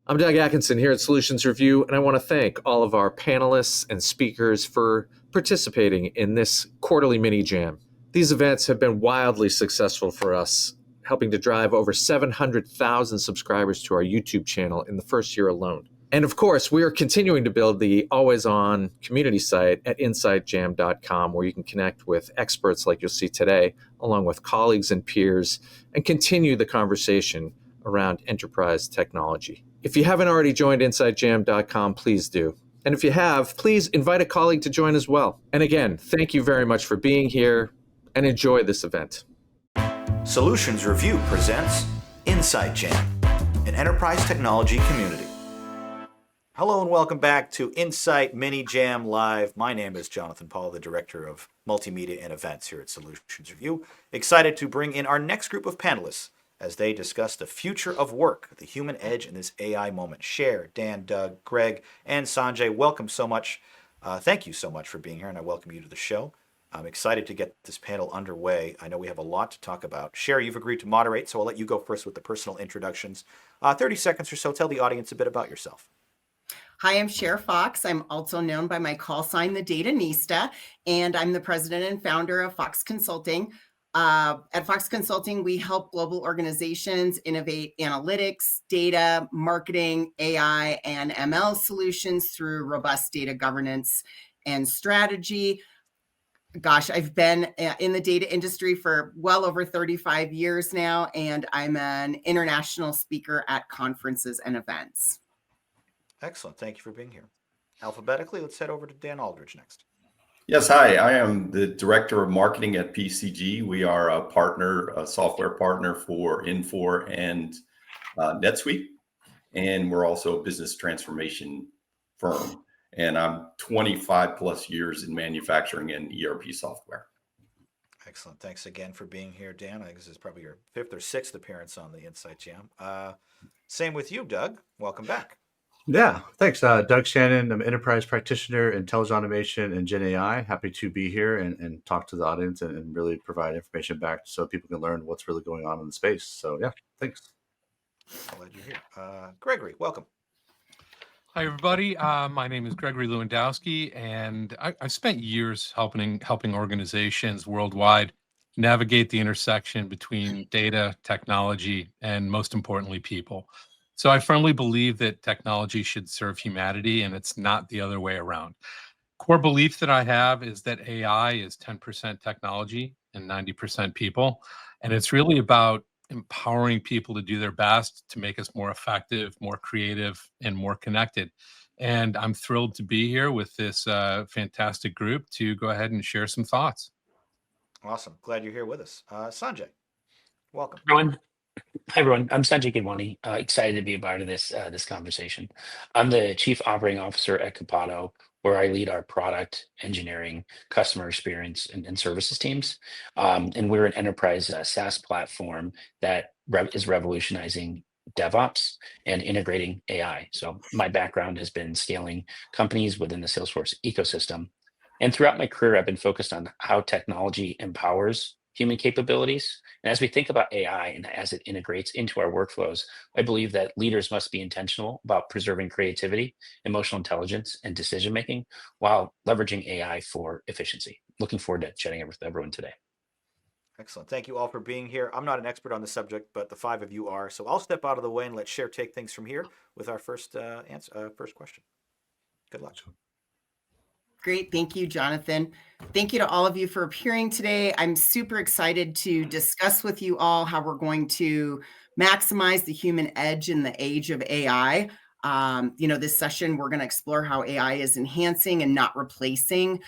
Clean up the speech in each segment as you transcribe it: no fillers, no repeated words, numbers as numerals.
I'm Doug Atkinson here at Solutions Review, and I want to thank all of our panelists and speakers for participating in this quarterly mini jam. These events have been wildly successful for us, helping to drive over 700,000 subscribers to our YouTube channel in the first year alone. And of course, we are continuing to build the always-on community site at insightjam.com, where you can connect with experts like you'll see today, along with colleagues and peers, and continue the conversation around enterprise technology. If you haven't already joined insightjam.com, please do. And if you have, please invite a colleague to join as well. And again, thank you very much for being here and enjoy this event. Solutions Review presents Insight Jam, an enterprise technology community. Hello and welcome back to Insight Mini Jam Live. My name is Jonathan Paul, the Director of Multimedia and Events here at Solutions Review. Excited to bring in our next group of panelists as they discuss the future of work, the human edge in this AI moment. Cher, Dan, Doug, Greg, and Sanjay, welcome so much. Thank you so much for being here, and I welcome you to the show. I'm excited to get this panel underway. I know we have a lot to talk about. Cher, you've agreed to moderate, so I'll let you go first with the personal introductions. 30 seconds or so, tell the audience a bit about yourself. Hi, I'm Cher Fox. I'm also known by my call sign, the Datanista, and I'm the president and founder of Fox Consulting. At Fox Consulting, we help global organizations innovate analytics, data, marketing, AI, and ML solutions through robust data governance and strategy. Gosh, I've been in the data industry for well over 35 years now, and I'm an international speaker at conferences and events. Excellent. Thank you for being here. Alphabetically, let's head over to Dan Aldridge next. Yes, hi. I am the Director of Marketing at PCG. We are a partner, a software partner for Infor and NetSuite, and we're also a business transformation firm. And I'm 25 plus years in manufacturing and ERP software. Excellent. Thanks again for being here, Dan. I think this is probably your 5th or 6th appearance on the Insight Jam. Same with you, Doug. Welcome back. Yeah, thanks. Doug Shannon, I'm an enterprise practitioner in intelligent automation and Gen AI. Happy to be here and talk to the audience and really provide information back so people can learn what's really going on in the space. So yeah, thanks. Glad you're here. Gregory, welcome. Hi, everybody. My name is Gregory Lewandowski, and I've spent years helping organizations worldwide navigate the intersection between data, technology, and most importantly, people. So I firmly believe that technology should serve humanity, and it's not the other way around. Core belief that I have is that AI is 10% technology and 90% people, and it's really about empowering people to do their best to make us more effective, more creative, and more connected. And I'm thrilled to be here with this fantastic group to go ahead and share some thoughts. Awesome. Glad you're here with us. Sanjay, welcome. Hi, everyone. I'm Sanjay Gidwani. Excited to be a part of this conversation. I'm the Chief Operating Officer at Capato, where I lead our product, engineering, customer experience, and services teams. And we're an enterprise SaaS platform that is revolutionizing DevOps and integrating AI. So my background has been scaling companies within the Salesforce ecosystem. And throughout my career, I've been focused on how technology empowers human capabilities. And as we think about AI and as it integrates into our workflows, I believe that leaders must be intentional about preserving creativity, emotional intelligence, and decision-making while leveraging AI for efficiency. Looking forward to chatting with everyone today. Excellent. Thank you all for being here. I'm not an expert on the subject, but the 5 of you are. So I'll step out of the way and let Cher take things from here with our first question. Good luck. Great. Thank you, Jonathan. Thank you to all of you for appearing today. I'm super excited to discuss with you all how we're going to maximize the human edge in the age of AI. This session, we're going to explore how AI is enhancing and not replacing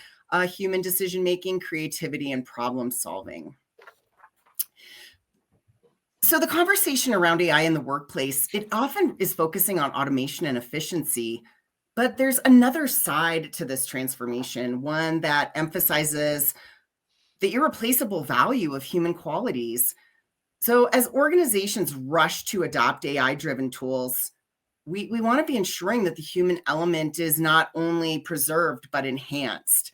human decision-making, creativity, and problem solving. So the conversation around AI in the workplace, it often is focusing on automation and efficiency. But there's another side to this transformation, one that emphasizes the irreplaceable value of human qualities. So as organizations rush to adopt AI-driven tools, we want to be ensuring that the human element is not only preserved, but enhanced.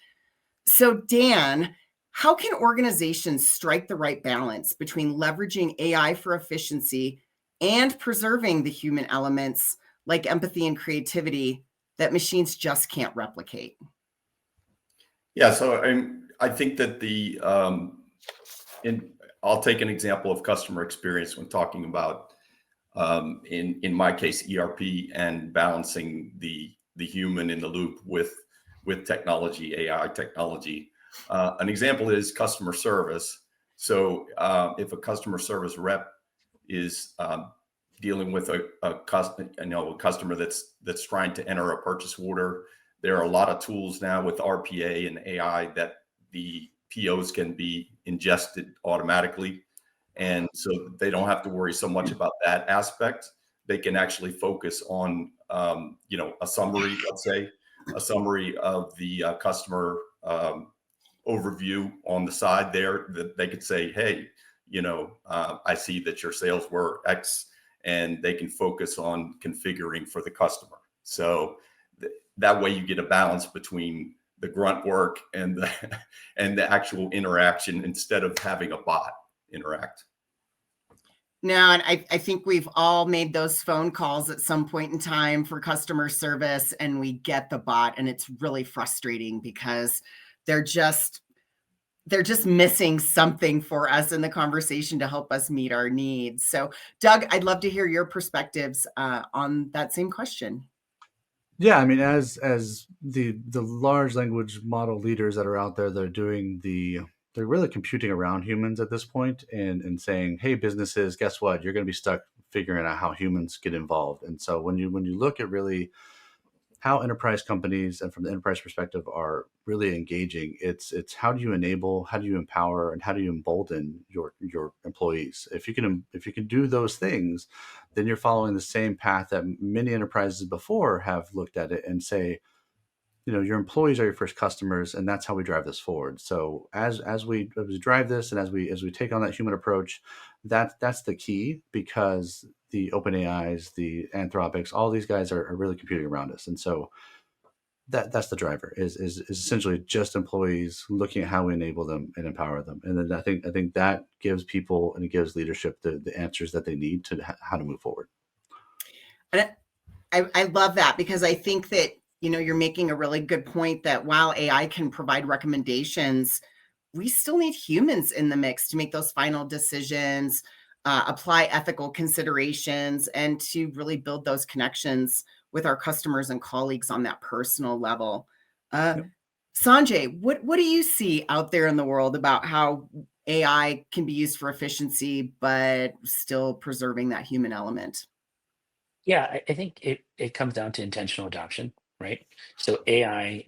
So Dan, how can organizations strike the right balance between leveraging AI for efficiency and preserving the human elements like empathy and creativity that machines just can't replicate? Yeah, so I think that I'll take an example of customer experience when talking about, in my case, ERP and balancing the human in the loop with technology, AI technology. An example is customer service. So if a customer service rep is dealing with a customer that's trying to enter a purchase order, there are a lot of tools now with RPA and AI that the POs can be ingested automatically. And so they don't have to worry so much about that aspect. They can actually focus on, a summary, let's say, a summary of the customer overview on the side there, that they could say, hey, I see that your sales were X, and they can focus on configuring for the customer. So that way you get a balance between the grunt work and the actual interaction, instead of having a bot interact. No, and I think we've all made those phone calls at some point in time for customer service, and we get the bot, and it's really frustrating because they're just missing something for us in the conversation to help us meet our needs. So, Doug, I'd love to hear your perspectives on that same question. Yeah, I mean, as the large language model leaders that are out there, they're really computing around humans at this point, and saying, hey, businesses, guess what? You're going to be stuck figuring out how humans get involved. And so when you look at really how enterprise companies, and from the enterprise perspective, are really engaging, it's how do you enable, how do you empower, and how do you embolden your employees? If you can do those things, then you're following the same path that many enterprises before have looked at it and say, your employees are your first customers, and that's how we drive this forward. So as we drive this, and as we take on that human approach, that's the key, because the OpenAIs, the Anthropics, all these guys are really computing around us. And so that's the driver, is essentially just employees looking at how we enable them and empower them. And then I think that gives people, and it gives leadership the answers that they need to how to move forward. And I love that, because I think that, you're making a really good point that while AI can provide recommendations, we still need humans in the mix to make those final decisions, apply ethical considerations, and to really build those connections with our customers and colleagues on that personal level. Yep. Sanjay, what do you see out there in the world about how AI can be used for efficiency, but still preserving that human element? Yeah, I think it comes down to intentional adoption, right? So AI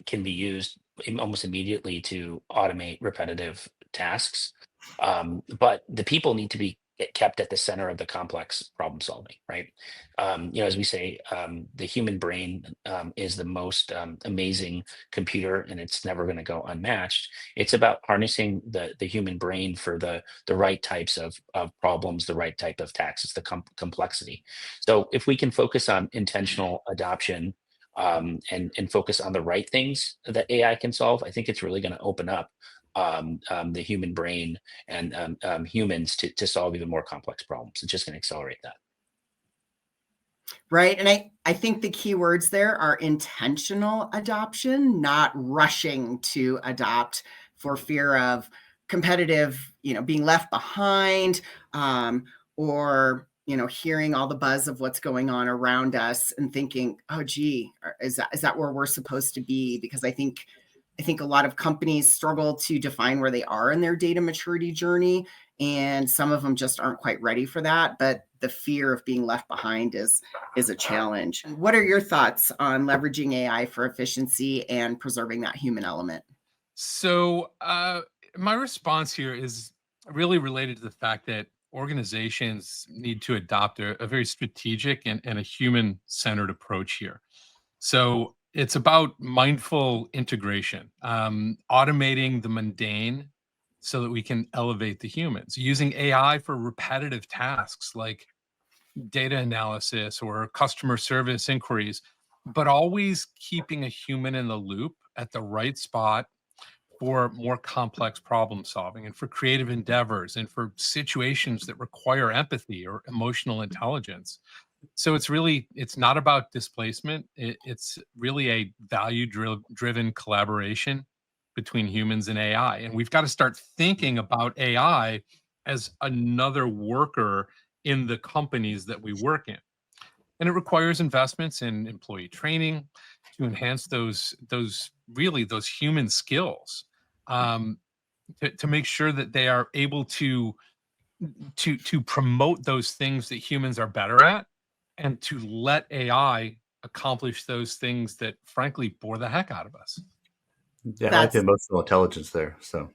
can be used almost immediately to automate repetitive tasks, but the people need to be kept at the center of the complex problem solving, right? As we say, the human brain is the most amazing computer, and it's never going to go unmatched. It's about harnessing the human brain for the right types of problems, the right type of tasks. It's the complexity. So if we can focus on intentional adoption, and focus on the right things that AI can solve, I think it's really going to open up the human brain and humans to solve even more complex problems. It's just going to accelerate that. Right. And I think the key words there are intentional adoption, not rushing to adopt for fear of competitive, being left behind, or, hearing all the buzz of what's going on around us and thinking, oh, gee, is that where we're supposed to be? Because I think a lot of companies struggle to define where they are in their data maturity journey, and some of them just aren't quite ready for that. But the fear of being left behind is a challenge. What are your thoughts on leveraging AI for efficiency and preserving that human element? So, my response here is really related to the fact that organizations need to adopt a very strategic and a human centered approach here. So, it's about mindful integration, automating the mundane so that we can elevate the humans, using AI for repetitive tasks like data analysis or customer service inquiries, but always keeping a human in the loop at the right spot for more complex problem solving and for creative endeavors and for situations that require empathy or emotional intelligence. So it's not about displacement. It's really a value driven collaboration between humans and AI. And we've got to start thinking about AI as another worker in the companies that we work in. And it requires investments in employee training to enhance those human skills, um, to make sure that they are able to promote those things that humans are better at, and to let AI accomplish those things that frankly bore the heck out of us. Yeah, I like the That's emotional intelligence there. So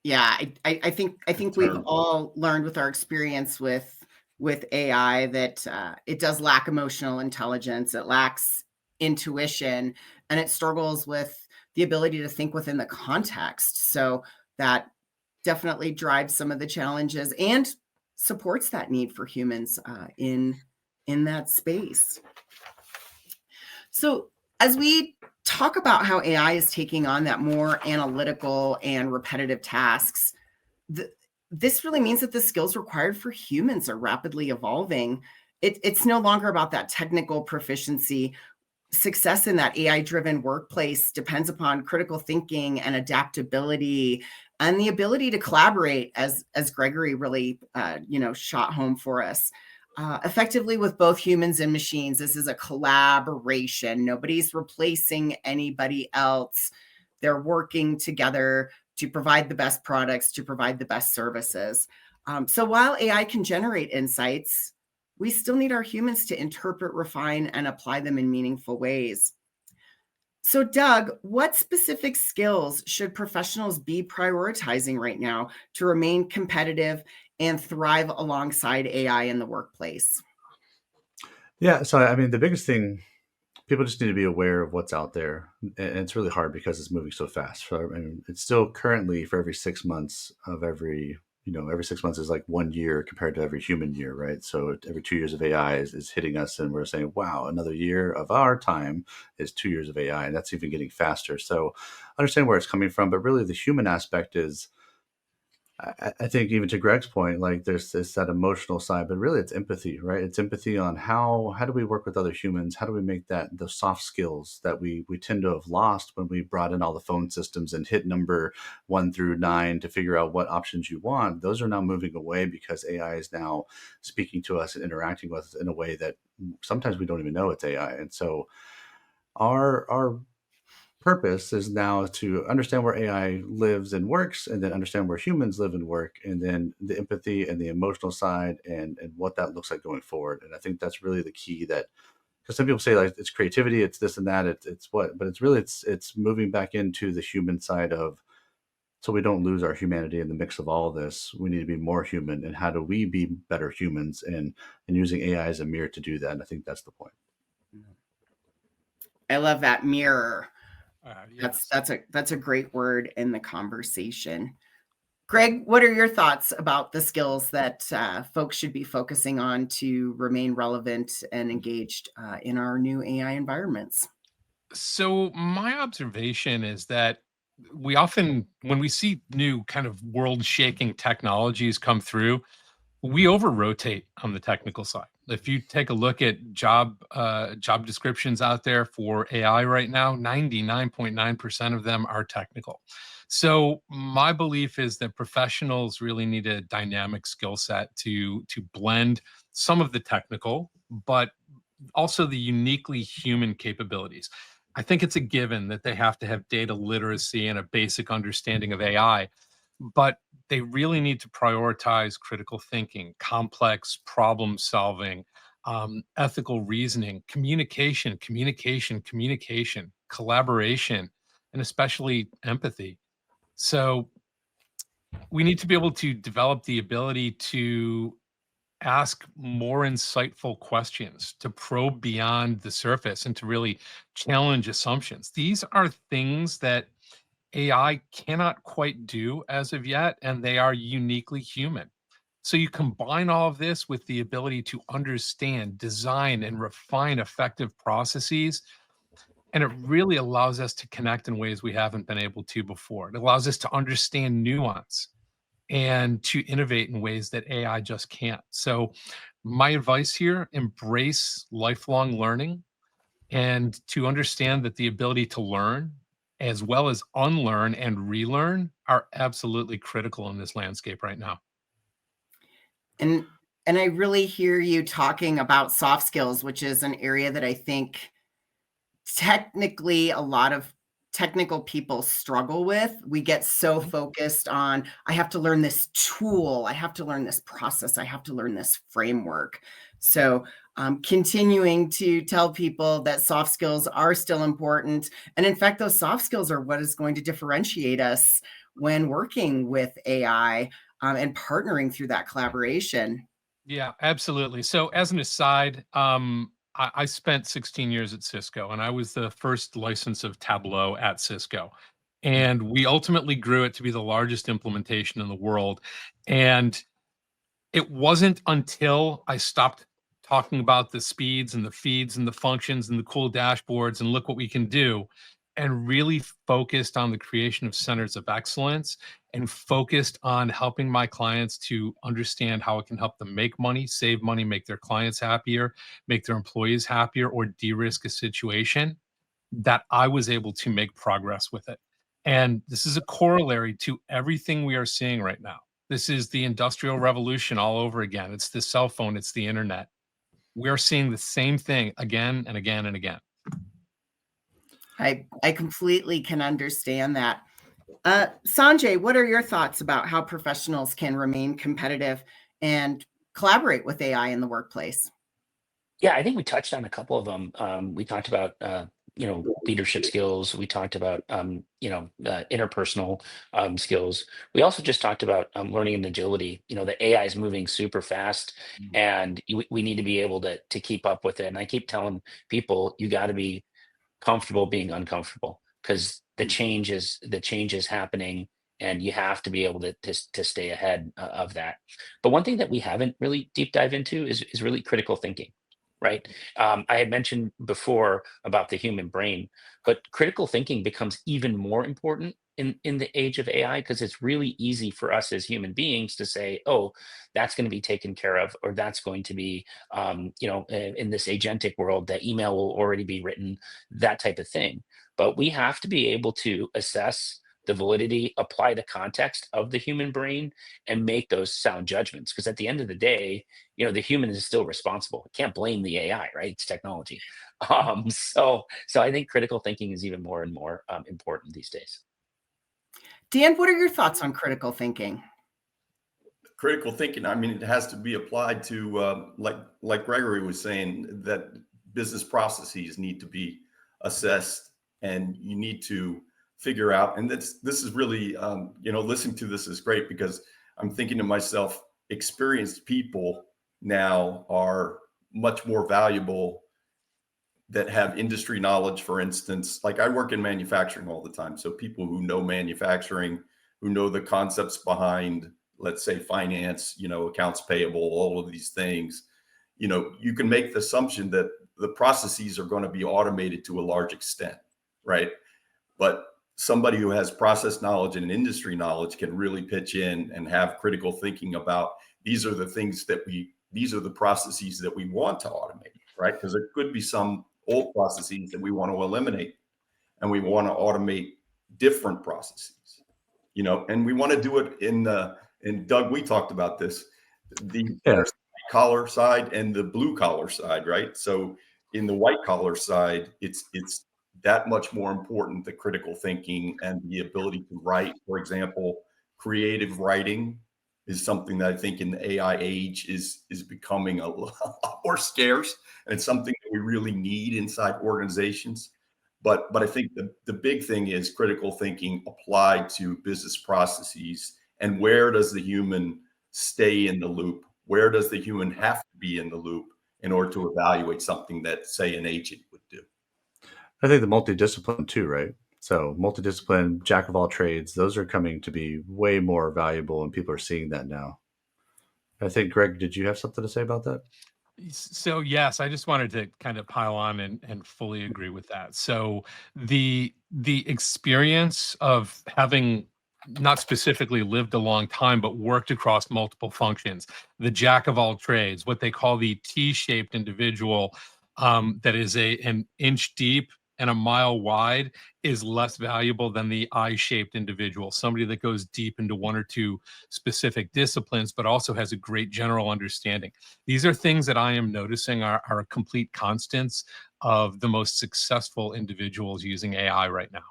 yeah, I think we've term. all learned with our experience with AI that it does lack emotional intelligence, it lacks intuition, and it struggles with the ability to think within the context. So that definitely drives some of the challenges and supports that need for humans in that space. So as we talk about how AI is taking on that more analytical and repetitive tasks, this really means that the skills required for humans are rapidly evolving. It's no longer about that technical proficiency. Success in that AI-driven workplace depends upon critical thinking and adaptability and the ability to collaborate, as Gregory really shot home for us. Effectively with both humans and machines. This is a collaboration. Nobody's replacing anybody else. They're working together to provide the best products, to provide the best services. So while AI can generate insights, we still need our humans to interpret, refine, and apply them in meaningful ways. So, Doug, what specific skills should professionals be prioritizing right now to remain competitive and thrive alongside AI in the workplace? yeah, so I mean, the biggest thing, people just need to be aware of what's out there, and it's really hard because it's moving so fast. So I mean, it's still currently for every 6 months of every 6 months is like 1 year compared to every human year, right? So every 2 years of AI is hitting us, and we're saying, wow, another year of our time is 2 years of AI, and that's even getting faster. So understand where it's coming from, but really the human aspect is, I think, even to Greg's point, like there's this that emotional side, but really it's empathy, right? It's empathy on how do we work with other humans? How do we make that the soft skills that we tend to have lost when we brought in all the phone systems and hit number 1 through 9 to figure out what options you want? Those are now moving away because AI is now speaking to us and interacting with us in a way that sometimes we don't even know it's AI. And so our purpose is now to understand where AI lives and works, and then understand where humans live and work, and then the empathy and the emotional side, and what that looks like going forward. And I think that's really the key. That because some people say like it's creativity, it's this and that, it's what, but it's really it's moving back into the human side of, so we don't lose our humanity in the mix of all of this. We need to be more human, and how do we be better humans, and using AI as a mirror to do that. And I think that's the point. I love that mirror. Yes. That's a great word in the conversation. Greg, what are your thoughts about the skills that folks should be focusing on to remain relevant and engaged in our new AI environments? So my observation is that we often, when we see new kind of world-shaking technologies come through, we over rotate on the technical side. If you take a look at job descriptions out there for AI right now, 99.9% of them are technical. So my belief is that professionals really need a dynamic skill set to blend some of the technical, but also the uniquely human capabilities. I think it's a given that they have to have data literacy and a basic understanding of AI, but they really need to prioritize critical thinking, complex problem solving, ethical reasoning, communication, collaboration, and especially empathy. So we need to be able to develop the ability to ask more insightful questions, to probe beyond the surface, and to really challenge assumptions. These are things that AI cannot quite do as of yet, and they are uniquely human. So you combine all of this with the ability to understand, design, and refine effective processes, and it really allows us to connect in ways we haven't been able to before. It allows us to understand nuance and to innovate in ways that AI just can't. So My advice here, embrace lifelong learning and to understand that the ability to learn as well as unlearn and relearn are absolutely critical in this landscape right now. And and I really hear you talking about soft skills, which is an area that I think technically a lot of technical people struggle with. We get so focused on, I have to learn this tool, I have to learn this process, I have to learn this framework. So continuing to tell people that soft skills are still important. And in fact, those soft skills are what is going to differentiate us when working with AI and partnering through that collaboration. Yeah, absolutely. So as an aside, I spent 16 years at Cisco, and I was the first license of Tableau at Cisco. And we ultimately grew it to be the largest implementation in the world. And it wasn't until I stopped talking about the speeds and the feeds and the functions and the cool dashboards and look what we can do, and really focused on the creation of centers of excellence and focused on helping my clients to understand how it can help them make money, save money, make their clients happier, make their employees happier, or de-risk a situation, that I was able to make progress with it. And this is a corollary to everything we are seeing right now. This is the industrial revolution all over again. It's the cell phone, it's the internet. We're seeing the same thing again and again and again. I completely can understand that. Sanjay, what are your thoughts about how professionals can remain competitive and collaborate with AI in the workplace? Yeah, I think we touched on a couple of them. We talked about leadership skills. We talked about interpersonal skills. We also just talked about learning and agility. The AI is moving super fast, and we need to be able to keep up with it. And I keep telling people, you got to be comfortable being uncomfortable, because the change is happening, and you have to be able to stay ahead of that. But one thing that we haven't really deep dive into is really critical thinking, right? I had mentioned before about the human brain, but critical thinking becomes even more important in the age of AI, because it's really easy for us as human beings to say, oh, that's going to be taken care of, or that's going to be, in this agentic world, that email will already be written, that type of thing. But we have to be able to assess the validity, apply the context of the human brain, and make those sound judgments. Because at the end of the day, the human is still responsible. Can't blame the AI, right? It's technology. So I think critical thinking is even more and more important these days. Dan, what are your thoughts on critical thinking? Critical thinking, I mean, it has to be applied to, like Gregory was saying, that business processes need to be assessed, and you need to figure out. And this is really, listening to this is great, because I'm thinking to myself, experienced people now are much more valuable, that have industry knowledge. For instance, like I work in manufacturing all the time. So people who know manufacturing, who know the concepts behind, let's say, finance, accounts payable, all of these things, you can make the assumption that the processes are going to be automated to a large extent, right? But somebody who has process knowledge and industry knowledge can really pitch in and have critical thinking about, these are the processes that we want to automate, right? Because there could be some old processes that we want to eliminate, and we want to automate different processes, and we want to do it and Doug, we talked about this, there's the collar side and the blue collar side, right? So in the white collar side, it's that much more important, the critical thinking and the ability to write. For example, creative writing is something that I think in the AI age is becoming a lot more scarce, and it's something that we really need inside organizations. But I think the big thing is critical thinking applied to business processes, and where does the human stay in the loop? Where does the human have to be in the loop in order to evaluate something that, say, an agent would do? I think the multidiscipline too, right? So multidiscipline, jack of all trades, those are coming to be way more valuable, and people are seeing that now. I think, Greg, did you have something to say about that? So yes, I just wanted to kind of pile on and fully agree with that. So the experience of having not specifically lived a long time, but worked across multiple functions. The jack of all trades, what they call the T-shaped individual, that is an inch deep and a mile wide, is less valuable than the I-shaped individual, somebody that goes deep into one or two specific disciplines, but also has a great general understanding. These are things that I am noticing are complete constants of the most successful individuals using AI right now.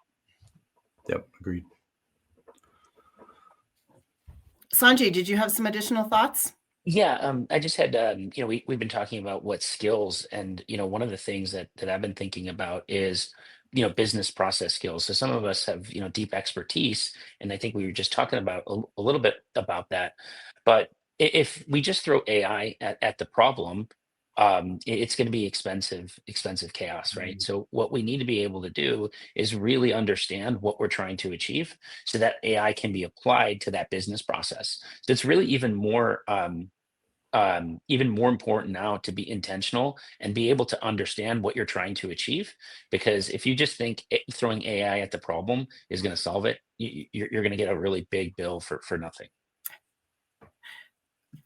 Yep, agreed. Sanjay, did you have some additional thoughts? Yeah, I just had, we've been talking about what skills, and one of the things that I've been thinking about is, business process skills. So some of us have, deep expertise, and I think we were just talking about a little bit about that. But if we just throw AI at the problem, it's going to be expensive chaos, right? So what we need to be able to do is really understand what we're trying to achieve, so that AI can be applied to that business process. So it's really even more important now to be intentional and be able to understand what you're trying to achieve. Because if you just think throwing AI at the problem is going to solve it, you're going to get a really big bill for nothing.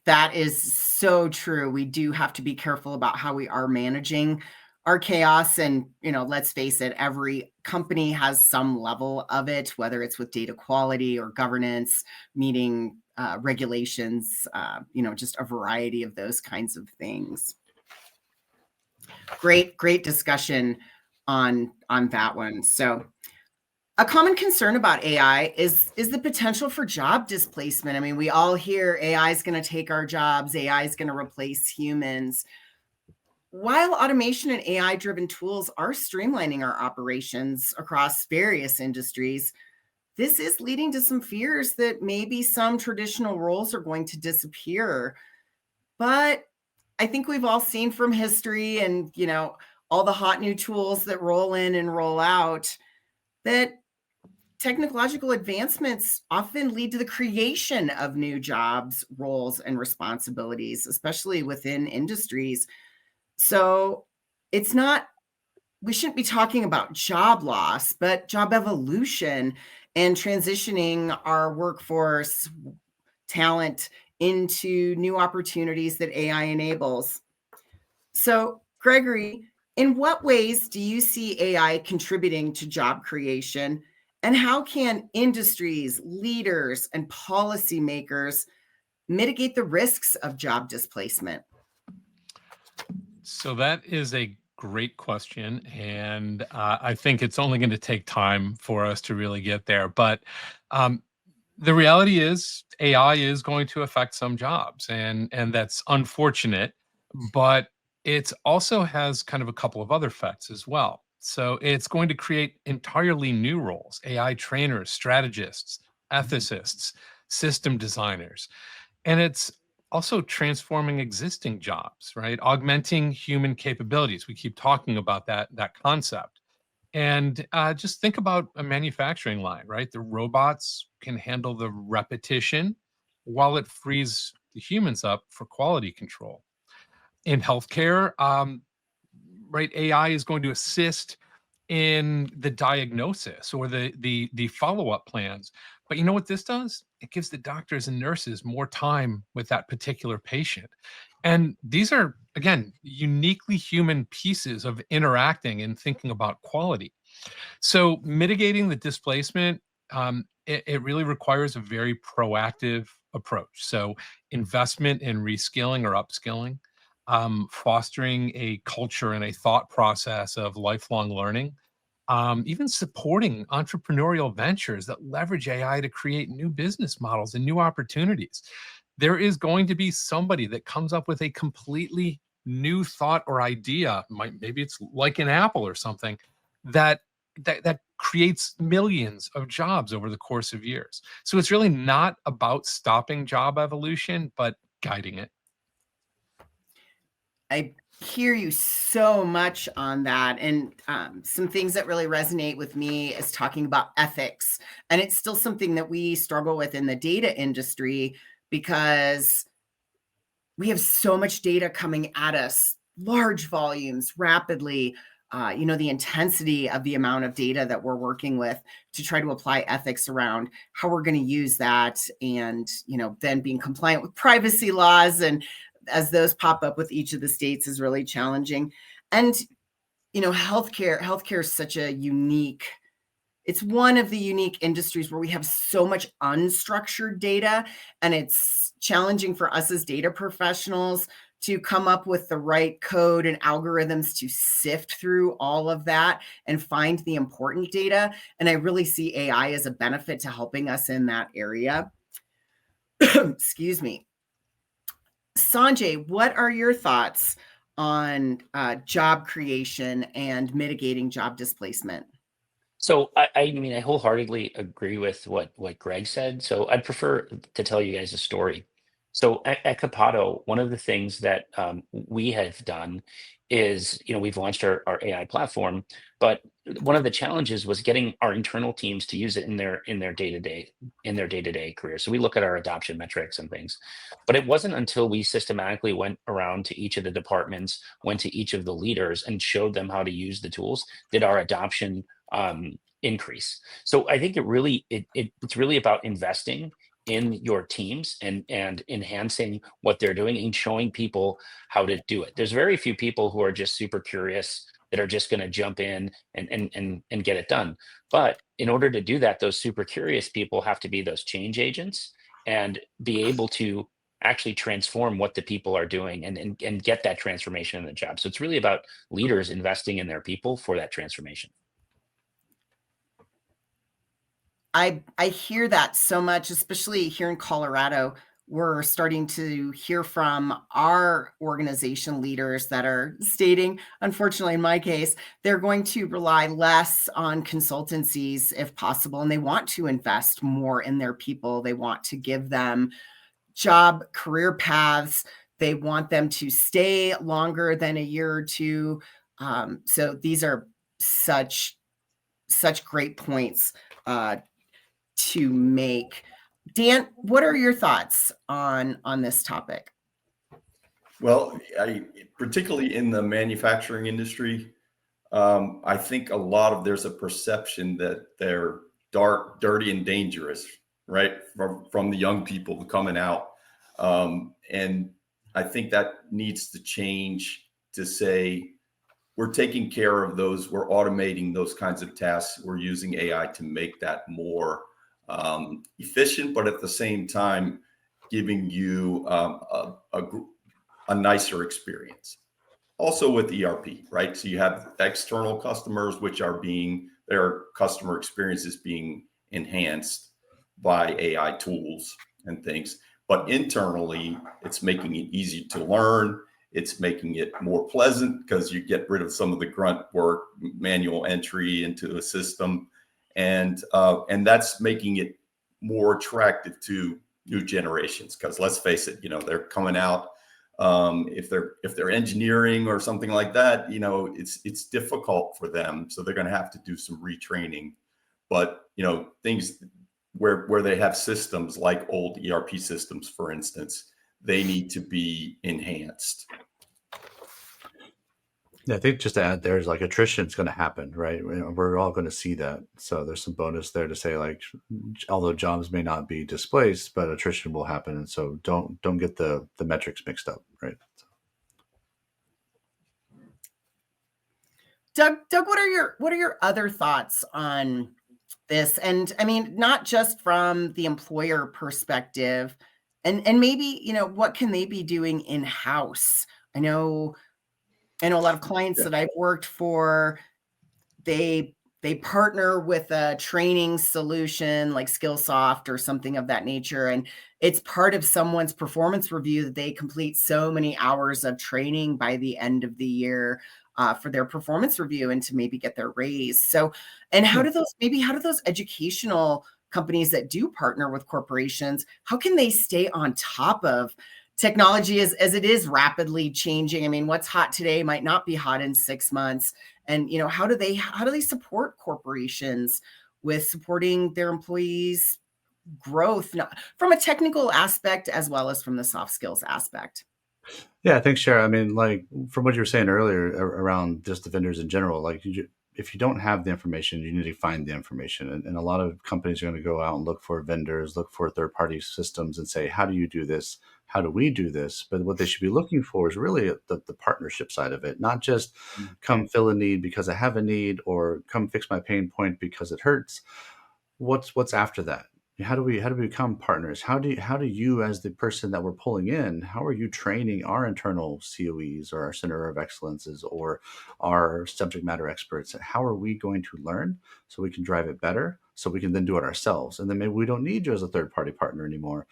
That is so true. We do have to be careful about how we are managing our chaos. And, let's face it, every company has some level of it, whether it's with data quality or governance, meeting regulations, just a variety of those kinds of things. Great discussion on that one. So a common concern about AI is the potential for job displacement. I mean, we all hear AI is going to take our jobs, AI is going to replace humans. While automation and AI-driven tools are streamlining our operations across various industries, this is leading to some fears that maybe some traditional roles are going to disappear. But I think we've all seen from history and, all the hot new tools that roll in and roll out, that technological advancements often lead to the creation of new jobs, roles, and responsibilities, especially within industries. So we shouldn't be talking about job loss, but job evolution and transitioning our workforce talent into new opportunities that AI enables. So, Gregory, in what ways do you see AI contributing to job creation? And how can industries, leaders, and policymakers mitigate the risks of job displacement? So that is a great question, and I think it's only going to take time for us to really get there. But um, the reality is, AI is going to affect some jobs, and that's unfortunate. But it also has kind of a couple of other effects as well. So it's going to create entirely new roles: AI trainers, strategists, ethicists, system designers, and it's also transforming existing jobs, right? Augmenting human capabilities. We keep talking about that concept. And just think about a manufacturing line, right? The robots can handle the repetition while it frees the humans up for quality control. In healthcare, right, AI is going to assist in the diagnosis or the follow-up plans. But you know what this does? It gives the doctors and nurses more time with that particular patient. And these are, again, uniquely human pieces of interacting and thinking about quality. So mitigating the displacement, it really requires a very proactive approach. So investment in reskilling or upskilling, fostering a culture and a thought process of lifelong learning, even supporting entrepreneurial ventures that leverage AI to create new business models and new opportunities. There is going to be somebody that comes up with a completely new thought or idea. Maybe it's like an Apple or something that that creates millions of jobs over the course of years. So it's really not about stopping job evolution, but guiding it. I hear you so much on that. And some things that really resonate with me is talking about ethics. And it's still something that we struggle with in the data industry because we have so much data coming at us, large volumes, rapidly. the intensity of the amount of data that we're working with to try to apply ethics around how we're going to use that, and, then being compliant with privacy laws. And as those pop up with each of the states is really challenging. And, healthcare is such a it's one of the unique industries where we have so much unstructured data, and it's challenging for us as data professionals to come up with the right code and algorithms to sift through all of that and find the important data. And I really see AI as a benefit to helping us in that area. Excuse me. Sanjay, what are your thoughts on job creation and mitigating job displacement? So I mean, I wholeheartedly agree with what Greg said. So I'd prefer to tell you guys a story. So at Capato, one of the things that we have done is, we've launched our AI platform, but one of the challenges was getting our internal teams to use it in their day-to-day career. So we look at our adoption metrics and things, but it wasn't until we systematically went around to each of the departments, went to each of the leaders, and showed them how to use the tools, did our adoption increase. So I think it's really about investing in your teams and enhancing what they're doing and showing people how to do it. There's very few people who are just super curious that are just going to jump in and get it done. But in order to do that, those super curious people have to be those change agents and be able to actually transform what the people are doing and get that transformation in the job. So it's really about leaders investing in their people for that transformation. I hear that so much, especially here in Colorado. We're starting to hear from our organization leaders that are stating, unfortunately, in my case, they're going to rely less on consultancies if possible, and they want to invest more in their people. They want to give them job career paths. They want them to stay longer than a year or two. So these are such great points to make. Dan, what are your thoughts on this topic? Well, particularly in the manufacturing industry, I think there's a perception that they're dark, dirty, and dangerous, right? From the young people coming out. And I think that needs to change to say, we're taking care of those, we're automating those kinds of tasks. We're using AI to make that more efficient, but at the same time, giving you a nicer experience. Also with ERP, right? So you have external customers, which are their customer experience is being enhanced by AI tools and things. But internally, it's making it easy to learn. It's making it more pleasant because you get rid of some of the grunt work, manual entry into a system. And that's making it more attractive to new generations. Because let's face it, they're coming out. If they're engineering or something like that, it's difficult for them. So they're going to have to do some retraining. But things where they have systems like old ERP systems, for instance, they need to be enhanced. Yeah, I think just to add, there's like attrition is going to happen, right? We're all going to see that. So there's some bonus there to say, like, although jobs may not be displaced, but attrition will happen, and so don't get the metrics mixed up, right? Doug, what are your other thoughts on this? And I mean, not just from the employer perspective, and maybe what can they be doing in-house? I know a lot of clients that I've worked for, they partner with a training solution like Skillsoft or something of that nature. And it's part of someone's performance review that they complete so many hours of training by the end of the year for their performance review and to maybe get their raise. So, and how do those educational companies that do partner with corporations, how can they stay on top of technology as it is rapidly changing? I mean, what's hot today might not be hot in 6 months. And how do they support corporations with supporting their employees' growth, from a technical aspect as well as from the soft skills aspect? Yeah, thanks, Cher. I mean, like from what you were saying earlier around just the vendors in general, like if you don't have the information, you need to find the information. And a lot of companies are going to go out and look for vendors, look for third-party systems, and say, "How do you do this? How do we do this?" But what they should be looking for is really the partnership side of it, not just come fill a need because I have a need, or come fix my pain point because it hurts. What's after that? How do we become partners? How do you, as the person that we're pulling in, how are you training our internal COEs or our center of excellences or our subject matter experts? How are we going to learn so we can drive it better, so we can then do it ourselves? And then maybe we don't need you as a third party partner anymore.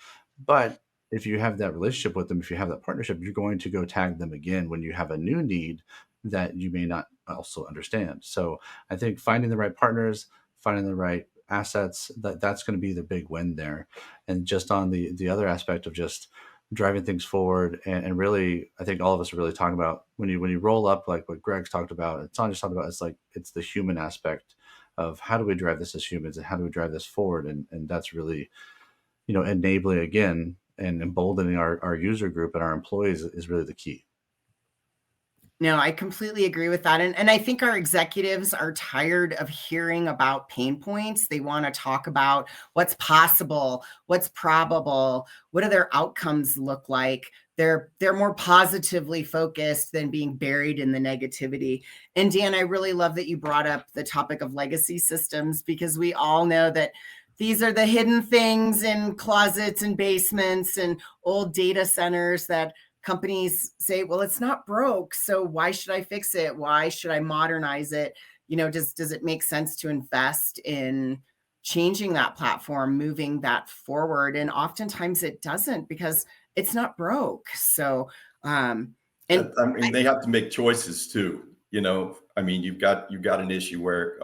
But if you have that relationship with them, if you have that partnership, you're going to go tag them again when you have a new need that you may not also understand. So I think finding the right partners, finding the right assets, that's going to be the big win there. And just on the other aspect of just driving things forward, and really, I think all of us are really talking about when you roll up, like what Greg's talked about, it's not just talking about, it's like it's the human aspect of how do we drive this as humans and how do we drive this forward. And that's really, enabling again and emboldening our user group and our employees is really the key. No, I completely agree with that. And I think our executives are tired of hearing about pain points. They want to talk about what's possible, what's probable, what do their outcomes look like. They're more positively focused than being buried in the negativity. And Dan, I really love that you brought up the topic of legacy systems, because we all know that these are the hidden things in closets and basements and old data centers that companies say, well, it's not broke, so why should I fix it? Why should I modernize it? Does it make sense to invest in changing that platform, moving that forward? And oftentimes it doesn't, because it's not broke. So, and I mean, they have to make choices too. I mean, you've got an issue where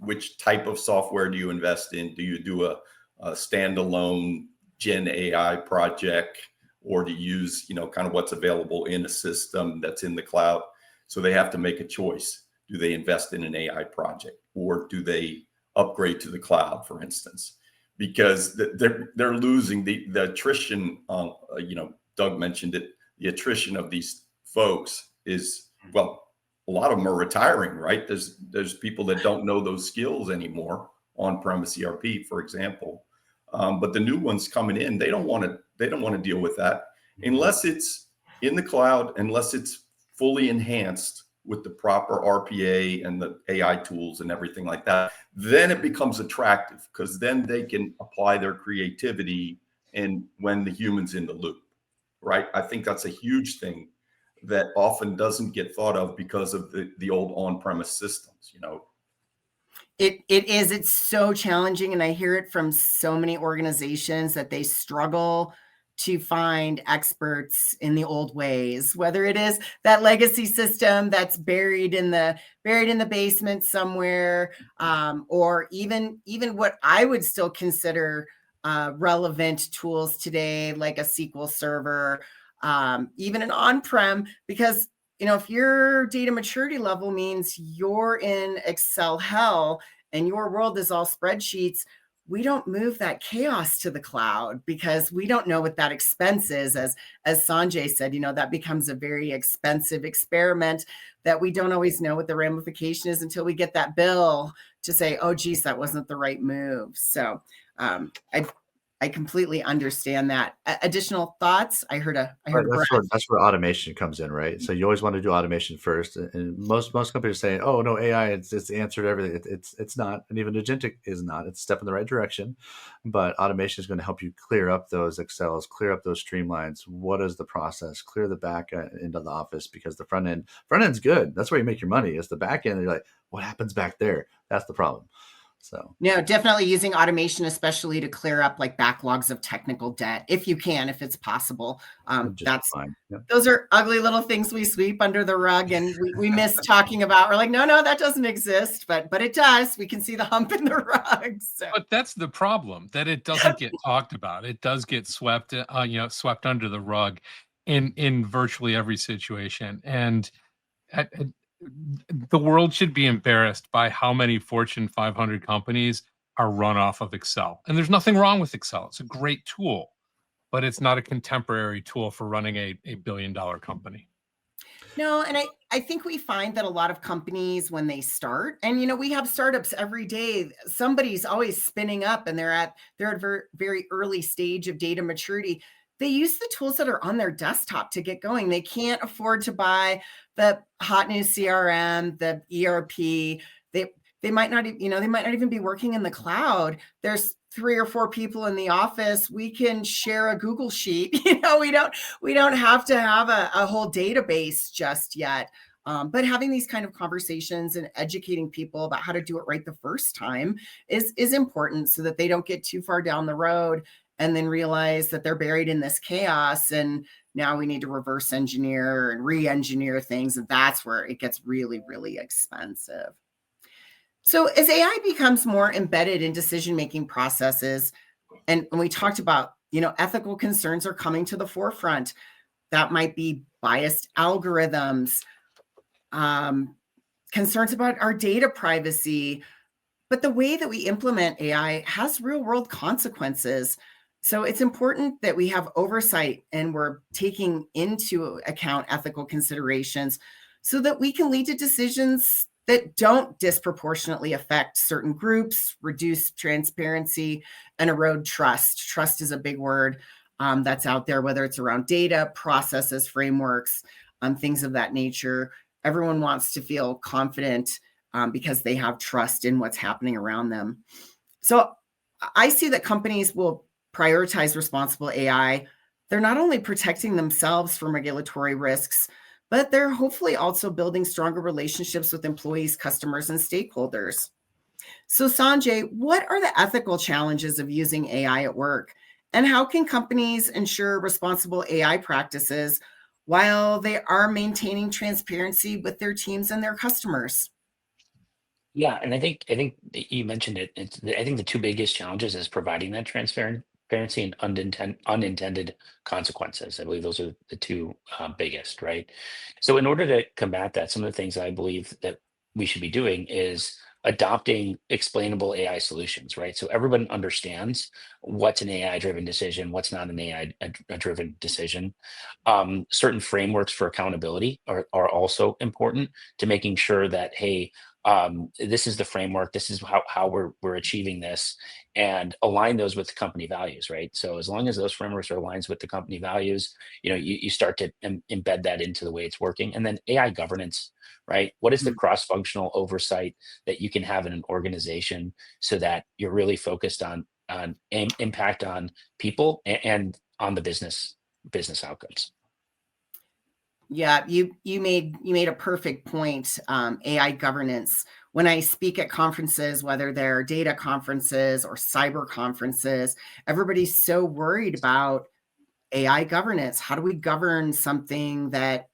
which type of software do you invest in? Do you do a standalone Gen AI project, or to use, kind of what's available in a system that's in the cloud? So they have to make a choice. Do they invest in an AI project, or do they upgrade to the cloud, for instance? Because they're losing the attrition. Doug mentioned it. The attrition of these folks is, well, a lot of them are retiring, right? There's people that don't know those skills anymore, on-premise ERP, for example. But the new ones coming in, they don't want to deal with that unless it's in the cloud, unless it's fully enhanced with the proper RPA and the AI tools and everything like that. Then it becomes attractive, because then they can apply their creativity and when the human's in the loop, right? I think that's a huge thing that often doesn't get thought of because of the old on-premise systems. It's so challenging. And I hear it from so many organizations that they struggle to find experts in the old ways, whether it is that legacy system that's buried in the basement somewhere, or even what I would still consider relevant tools today, like a SQL Server, even an on-prem, because if your data maturity level means you're in Excel hell and your world is all spreadsheets, we don't move that chaos to the cloud, because we don't know what that expense is. As Sanjay said, that becomes a very expensive experiment that we don't always know what the ramification is until we get that bill to say, oh, geez, that wasn't the right move. So I completely understand that. Additional thoughts? I heard a breath. That's where automation comes in, right? So you always want to do automation first, and most companies are saying, "Oh no, AI, it's the answer to everything." It's not, and even agentic is not. It's a step in the right direction, but automation is going to help you clear up those Excels, clear up those streamlines. What is the process? Clear the back end of the office, because the front end's good. That's where you make your money. It's the back end. You're like, what happens back there? That's the problem. So no, definitely using automation, especially to clear up like backlogs of technical debt, if you can, if it's possible. That's fine. Yep. Those are ugly little things we sweep under the rug, and we miss talking about. We're like, no, that doesn't exist, but it does. We can see the hump in the rug. So. But that's the problem, that it doesn't get talked about. It does get swept under the rug in virtually every situation. And the world should be embarrassed by how many Fortune 500 companies are run off of Excel. And there's nothing wrong with Excel. It's a great tool. but it's not a contemporary tool for running a billion-dollar company. No, and I think we find that a lot of companies when they start, and we have startups every day, somebody's always spinning up and they're at very, very early stage of data maturity. They use the tools that are on their desktop to get going. They can't afford to buy the hot new CRM, the ERP. They might not, they might not even be working in the cloud. There's 3 or 4 people in the office. We can share a Google sheet. We don't have to have a whole database just yet. But having these kind of conversations and educating people about how to do it right the first time is important, so that they don't get too far down the road and then realize that they're buried in this chaos. And now we need to reverse engineer and re-engineer things. And that's where it gets really, really expensive. So as AI becomes more embedded in decision-making processes, and we talked about, ethical concerns are coming to the forefront. That might be biased algorithms, concerns about our data privacy, but the way that we implement AI has real-world consequences. So it's important that we have oversight and we're taking into account ethical considerations so that we can lead to decisions that don't disproportionately affect certain groups, reduce transparency, and erode trust. Trust is a big word that's out there, whether it's around data, processes, frameworks, things of that nature. Everyone wants to feel confident because they have trust in what's happening around them. So I see that companies will prioritize responsible AI. They're not only protecting themselves from regulatory risks, but they're hopefully also building stronger relationships with employees, customers, and stakeholders. So Sanjay, what are the ethical challenges of using AI at work? And how can companies ensure responsible AI practices while they are maintaining transparency with their teams and their customers? Yeah, and I think that you mentioned it. I think the two biggest challenges is providing that transparency and unintended consequences. I believe those are the two biggest, right? So in order to combat that, some of the things I believe that we should be doing is adopting explainable AI solutions, right? So everyone understands what's an AI-driven decision, what's not an AI-driven decision. Certain frameworks for accountability are also important to making sure that, hey, this is the framework, this is how we're achieving this, and align those with the company values, right? So as long as those frameworks are aligned with the company values, you start to embed that into the way it's working. And then AI governance, right? What is the cross-functional oversight that you can have in an organization so that you're really focused on impact on people and on the business outcomes? Yeah, you made a perfect point. AI governance. When I speak at conferences, whether they're data conferences or cyber conferences, everybody's so worried about AI governance. How do we govern something that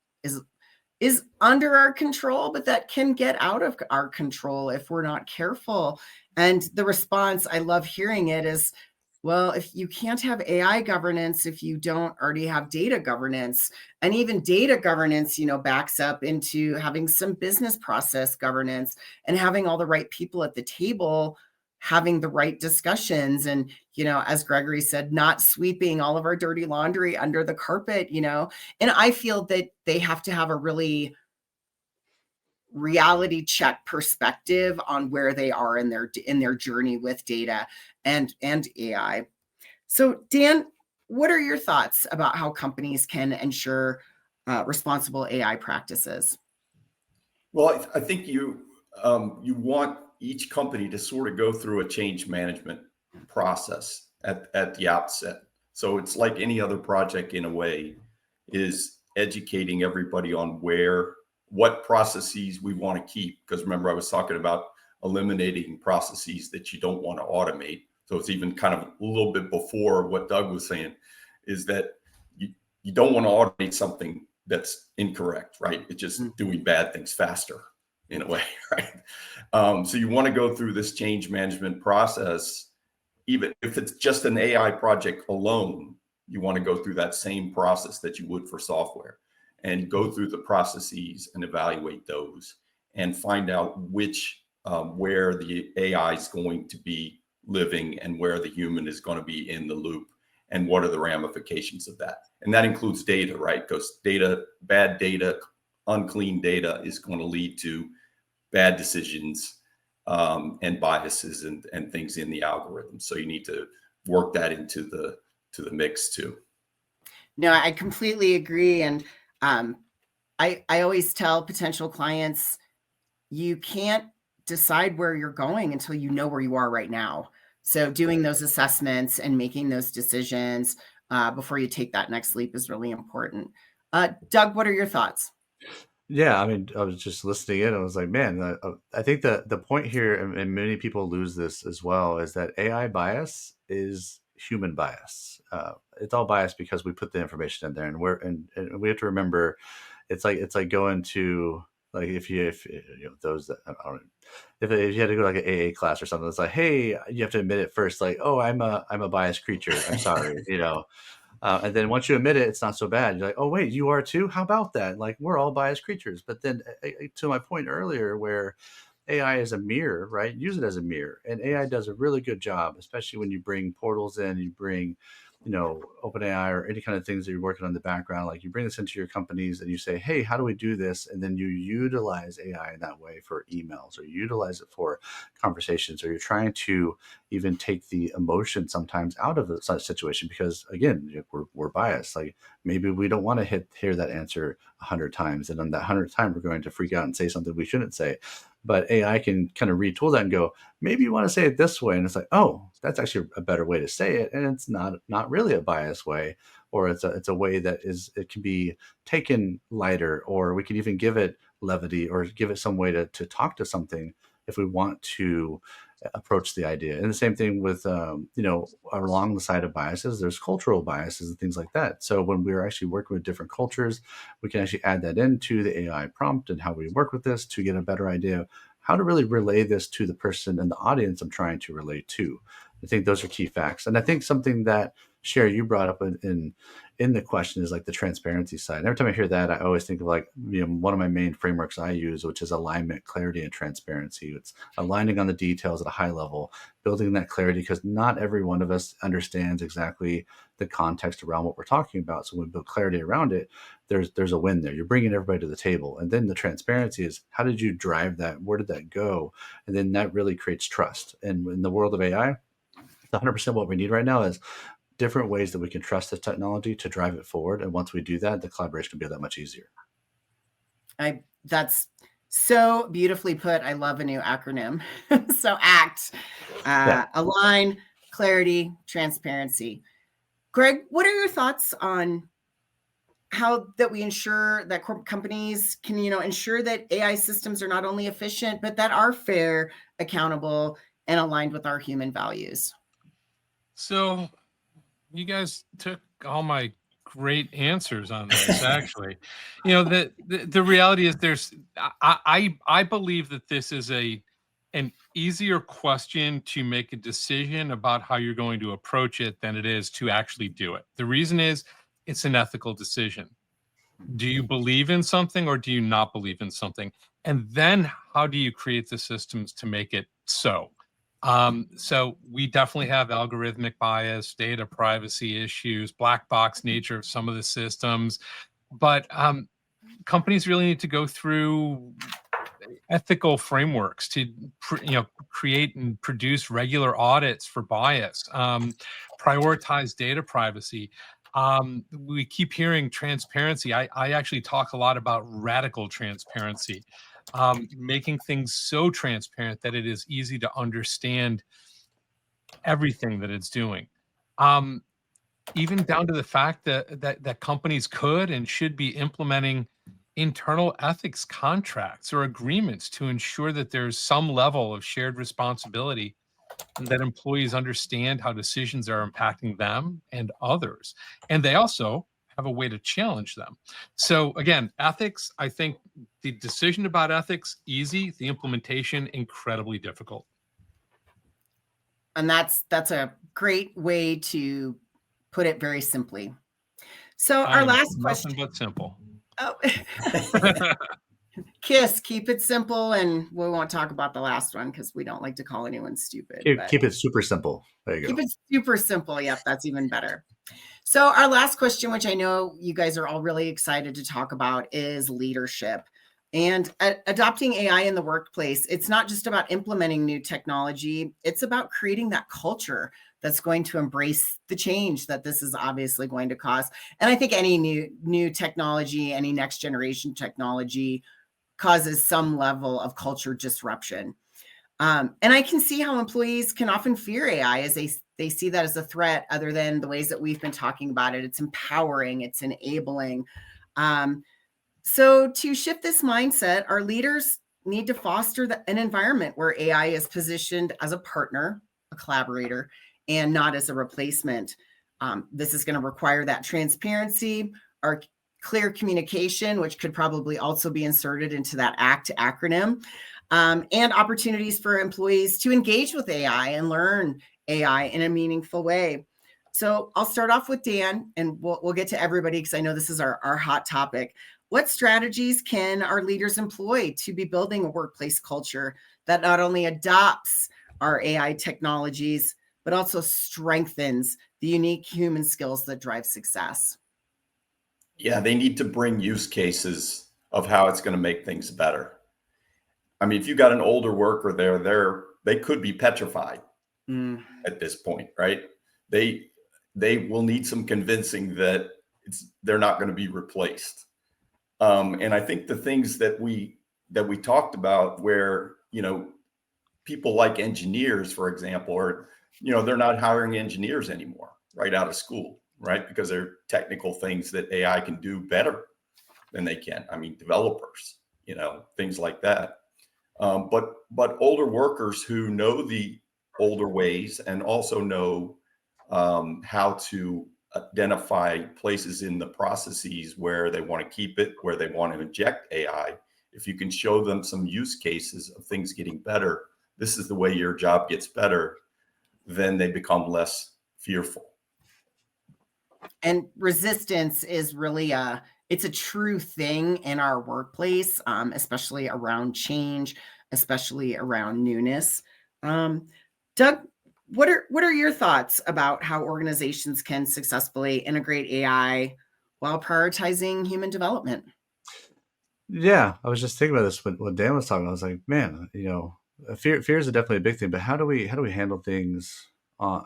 is under our control, but that can get out of our control if we're not careful? And the response, I love hearing it, is, well, if you can't have AI governance if you don't already have data governance, and even data governance, backs up into having some business process governance and having all the right people at the table, having the right discussions. And, as Gregory said, not sweeping all of our dirty laundry under the carpet, and I feel that they have to have a really reality check perspective on where they are in their journey with data and AI. So Dan, what are your thoughts about how companies can ensure responsible AI practices? Well, I think you want each company to sort of go through a change management process at the outset. So it's like any other project in a way, is educating everybody on what processes we want to keep. Because remember, I was talking about eliminating processes that you don't want to automate. So it's even kind of a little bit before what Doug was saying, is that you don't want to automate something that's incorrect, right? It's just doing bad things faster in a way, right? So you want to go through this change management process. Even if it's just an AI project alone, you want to go through that same process that you would for software, and go through the processes and evaluate those and find out where the AI is going to be living and where the human is going to be in the loop. and what are the ramifications of that. And that includes data, right? Because data, bad data, unclean data is going to lead to bad decisions and biases and things in the algorithm. So you need to work that into the mix too. No, I completely agree. And I always tell potential clients, you can't decide where you're going until you know where you are right now. So doing those assessments and making those decisions before you take that next leap is really important. Doug, what are your thoughts? Yeah, I mean, I was just listening in. I was like, man, I think that the point here, and many people lose this as well, is that AI bias is human bias. It's all bias because we put the information in there, and we have to remember, it's like going to, like, if you know, those that I don't know, if you had to go to like an AA class or something, it's like, hey, you have to admit it first, like, oh, I'm a biased creature. I'm sorry, you know. And then once you admit it, it's not so bad. You're like, oh, wait, you are too? How about that? Like, we're all biased creatures. But then to my point earlier, where AI is a mirror, right? Use it as a mirror. And AI does a really good job, especially when you bring portals in, you bring, you know, OpenAI or any kind of things that you're working on in the background. Like, you bring this into your companies and you say, hey, how do we do this? And then you utilize AI in that way for emails, or utilize it for conversations, or you're trying to even take the emotion sometimes out of such situation, because again, we're biased. Like, maybe we don't want to hear that answer 100 times, and on that 100th time we're going to freak out and say something we shouldn't say. But AI can kind of retool that and go, maybe you want to say it this way, and it's like, oh, that's actually a better way to say it, and it's not really a biased way, or it's a way that it can be taken lighter, or we can even give it levity, or give it some way to talk to something if we want to approach the idea. And the same thing with, you know, along the side of biases, there's cultural biases and things like that. So when we're actually working with different cultures, we can actually add that into the AI prompt and how we work with this to get a better idea of how to really relay this to the person and the audience I'm trying to relate to. I think those are key facts. And I think something that, Cher, you brought up in the question is like the transparency side. And every time I hear that, I always think of, like, you know, one of my main frameworks I use, which is alignment, clarity, and transparency. It's aligning on the details at a high level, building that clarity, because not every one of us understands exactly the context around what we're talking about. So when we build clarity around it, there's a win there. You're bringing everybody to the table. And then the transparency is, how did you drive that? Where did that go? And then that really creates trust. And in the world of AI, 100% what we need right now is different ways that we can trust this technology to drive it forward. And once we do that, the collaboration can be that much easier. That's so beautifully put. I love a new acronym. So ACT, align, clarity, transparency. Greg, what are your thoughts on how that we ensure that corporate companies can, you know, ensure that AI systems are not only efficient, but that are fair, accountable, and aligned with our human values? So you guys took all my great answers on this. Actually, you know, the reality is I believe that this is an easier question to make a decision about how you're going to approach it than it is to actually do it. The reason is, it's an ethical decision. Do you believe in something, or do you not believe in something? And then how do you create the systems to make it so? So we definitely have algorithmic bias, data privacy issues, black box nature of some of the systems, but companies really need to go through ethical frameworks to create and produce regular audits for bias, prioritize data privacy. We keep hearing transparency. I actually talk a lot about radical transparency, making things so transparent that it is easy to understand everything that it's doing. Even down to the fact that companies could and should be implementing internal ethics contracts or agreements to ensure that there's some level of shared responsibility, and that employees understand how decisions are impacting them and others. And they also have a way to challenge them. So again, ethics, I think the decision about ethics, easy, the implementation, incredibly difficult. And that's a great way to put it very simply. So our last question. Nothing but simple. Oh. KISS, keep it simple, and we won't talk about the last one because we don't like to call anyone stupid. But Keep it super simple. There you keep go. it super simple. Yep, that's even better. So our last question, which I know you guys are all really excited to talk about, is leadership. And adopting AI in the workplace, it's not just about implementing new technology, it's about creating that culture that's going to embrace the change that this is obviously going to cause. And I think any new technology, any next generation technology causes some level of culture disruption. And I can see how employees can often fear AI as they see that as a threat, other than the ways that we've been talking about it. It's empowering, it's enabling. So to shift this mindset, our leaders need to foster an environment where AI is positioned as a partner, a collaborator, and not as a replacement. This is going to require that transparency, our clear communication, which could probably also be inserted into that ACT acronym, and opportunities for employees to engage with AI and learn AI in a meaningful way. So I'll start off with Dan, and we'll get to everybody because I know this is our hot topic. What strategies can our leaders employ to be building a workplace culture that not only adopts our AI technologies, but also strengthens the unique human skills that drive success? Yeah, they need to bring use cases of how it's going to make things better. I mean, if you got an older worker there, they could be petrified at this point, right? They will need some convincing that they're not going to be replaced. And I think the things that we talked about, where people like engineers, for example, or they're not hiring engineers anymore right out of school, right? Because they're technical things that AI can do better than they can. I mean, developers, things like that. But older workers who know the older ways and also know how to identify places in the processes where they want to keep it, where they want to inject AI. If you can show them some use cases of things getting better, this is the way your job gets better, then they become less fearful. And resistance is really it's a true thing in our workplace, especially around change, especially around newness. Doug, what are your thoughts about how organizations can successfully integrate AI while prioritizing human development? Yeah, I was just thinking about this when Dan was talking. I was like, man, fear is definitely a big thing, but how do we handle things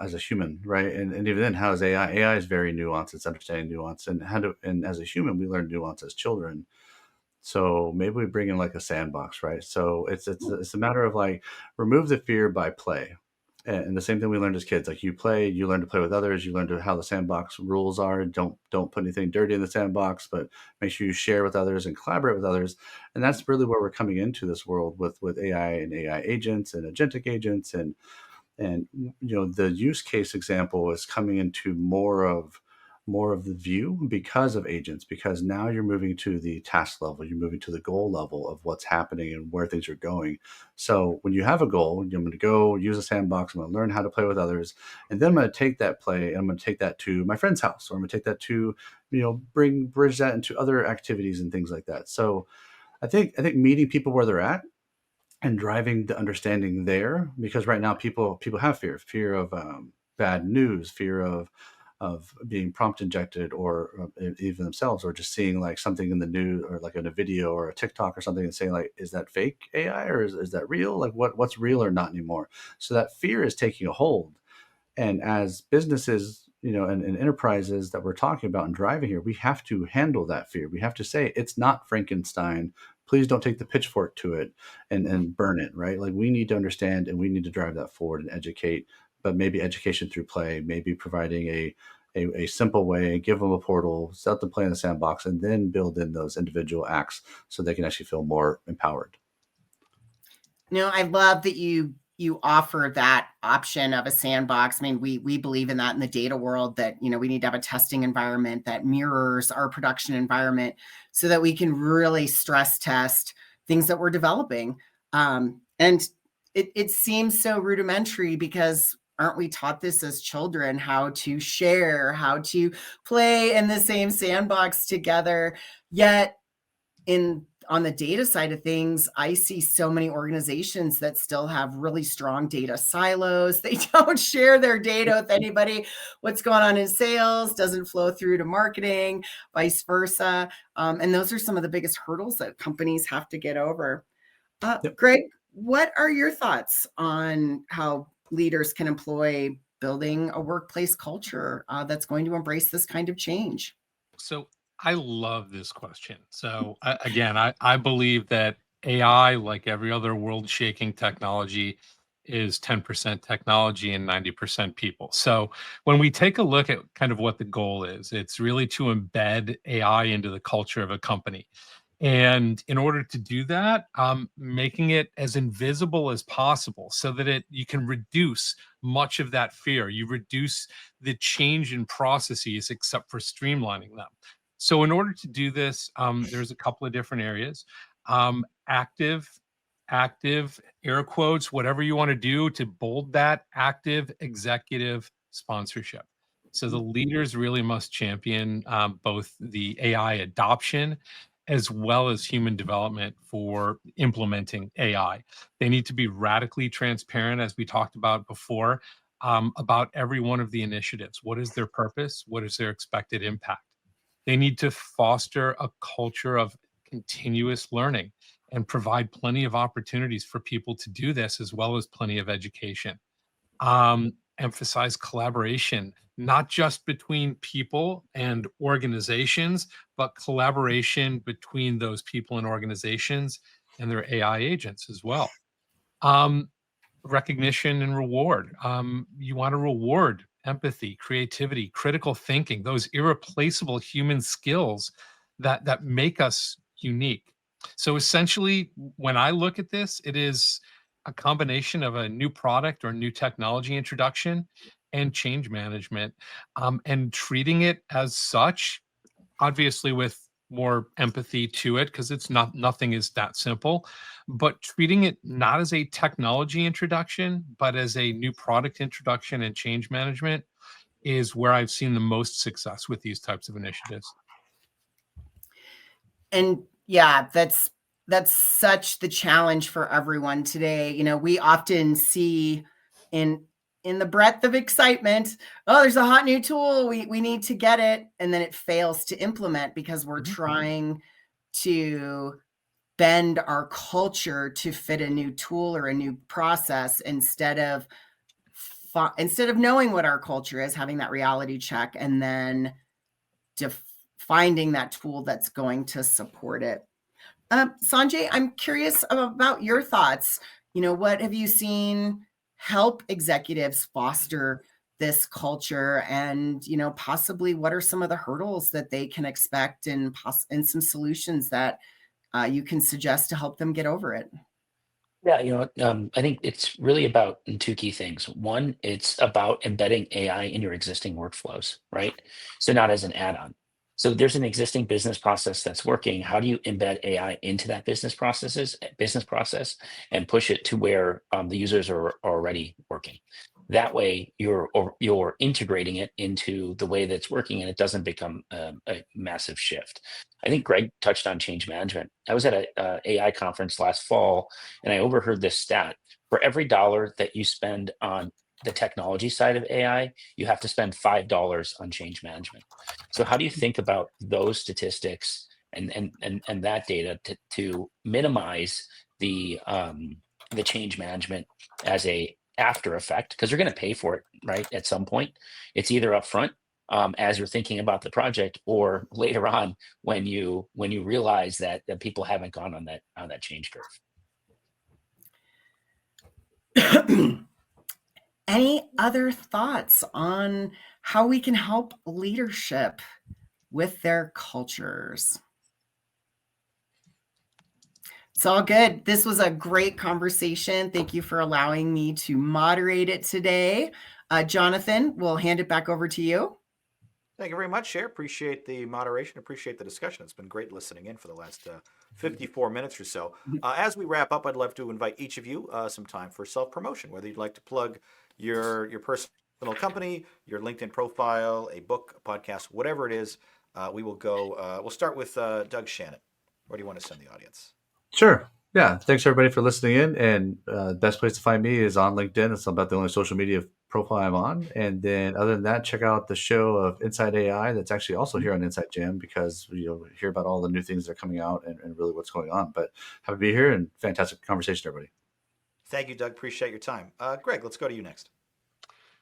as a human, right? And even then, how is AI? AI is very nuanced. It's understanding nuance, and as a human, we learn nuance as children. So maybe we bring in like a sandbox, right? So it's a matter of like remove the fear by play. And the same thing we learned as kids, like you learn to play with others, you learn to how the sandbox rules are. Don't put anything dirty in the sandbox, but make sure you share with others and collaborate with others. And that's really where we're coming into this world with AI and AI agents and agentic agents and the use case example is coming into more of the view because of agents, because now you're moving to the task level, you're moving to the goal level of what's happening and where things are going. So when you have a goal, I'm going to go use a sandbox, I'm going to learn how to play with others, and then I'm going to take that play and I'm going to take that to my friend's house, or I'm going to take that to bridge that into other activities and things like that. So I think meeting people where they're at and driving the understanding there, because right now people have fear of bad news, fear of being prompt injected, or even themselves, or just seeing like something in the news or like in a video or a TikTok or something and saying like, is that fake AI or is that real? Like what's real or not anymore? So that fear is taking a hold. And as businesses, and enterprises that we're talking about and driving here, we have to handle that fear. We have to say, it's not Frankenstein. Please don't take the pitchfork to it and burn it, right? Like we need to understand and we need to drive that forward and educate, but maybe education through play, maybe providing a simple way, give them a portal, set them play in the sandbox, and then build in those individual acts so they can actually feel more empowered. I love that you offer that option of a sandbox. I mean, we believe in that in the data world, that we need to have a testing environment that mirrors our production environment so that we can really stress test things that we're developing. And it seems so rudimentary, because aren't we taught this as children, how to share, how to play in the same sandbox together? Yet in on the data side of things, I see so many organizations that still have really strong data silos. They don't share their data with anybody. What's going on in sales doesn't flow through to marketing, vice versa. And those are some of the biggest hurdles that companies have to get over. Greg, what are your thoughts on how leaders can employ building a workplace culture that's going to embrace this kind of change? So I love this question. So again, I believe that AI, like every other world-shaking technology, is 10% technology and 90% people. So when we take a look at kind of what the goal is, it's really to embed AI into the culture of a company. And in order to do that, making it as invisible as possible so that you can reduce much of that fear. You reduce the change in processes except for streamlining them. So in order to do this, there's a couple of different areas. Active, air quotes, whatever you want to do to bold that, active executive sponsorship. So the leaders really must champion both the AI adoption as well as human development for implementing AI. They need to be radically transparent, as we talked about before, about every one of the initiatives. What is their purpose? What is their expected impact? They need to foster a culture of continuous learning and provide plenty of opportunities for people to do this, as well as plenty of education. Emphasize collaboration, not just between people and organizations, but collaboration between those people and organizations and their AI agents as well. Um, Recognition and reward. You want to reward empathy, creativity, critical thinking, those irreplaceable human skills that make us unique. So essentially, when I look at this, it is a combination of a new product or new technology introduction and change management, and treating it as such, obviously with more empathy to it, because it's not, nothing is that simple, but treating it not as a technology introduction but as a new product introduction and change management is where I've seen the most success with these types of initiatives. And yeah, that's such the challenge for everyone today. You know, we often see in the breadth of excitement, oh, there's a hot new tool, we need to get it, and then it fails to implement because we're trying to bend our culture to fit a new tool or a new process instead of knowing what our culture is, having that reality check, and then finding that tool that's going to support it. Sanjay, I'm curious about your thoughts. You know, what have you seen help executives foster this culture, and you know, possibly what are some of the hurdles that they can expect, and some solutions that you can suggest to help them get over it? Yeah, I think it's really about two key things. One, it's about embedding AI in your existing workflows, right? So not as an add-on. So there's an existing business process that's working. How do you embed AI into that business process and push it to where the users are already working? That way, you're integrating it into the way that's working, and it doesn't become a massive shift. I think Greg touched on change management. I was at a AI conference last fall, and I overheard this stat. For every dollar that you spend on the technology side of AI, you have to spend $5 on change management. So how do you think about those statistics and that data to minimize the change management as a after effect? Because you're going to pay for it, right? At some point, it's either upfront as you're thinking about the project, or later on when you realize that people haven't gone on that change curve. Any other thoughts on how we can help leadership with their cultures? It's all good. This was a great conversation. Thank you for allowing me to moderate it today. Jonathan, we'll hand it back over to you. Thank you very much, Cher. Appreciate the moderation. Appreciate the discussion. It's been great listening in for the last 54 minutes or so. As we wrap up, I'd love to invite each of you some time for self-promotion, whether you'd like to plug your personal company, your LinkedIn profile, a book, a podcast, whatever it is. We will go. We'll start with Doug Shannon. Or do you want to send the audience? Sure. Yeah. Thanks everybody for listening in. And best place to find me is on LinkedIn. It's about the only social media profile I'm on. And then other than that, check out the show of Inside AI that's actually also here on Inside Jam, because you'll hear about all the new things that are coming out and really what's going on. But happy to be here, and fantastic conversation, everybody. Thank you, Doug. Appreciate your time. Greg, let's go to you next.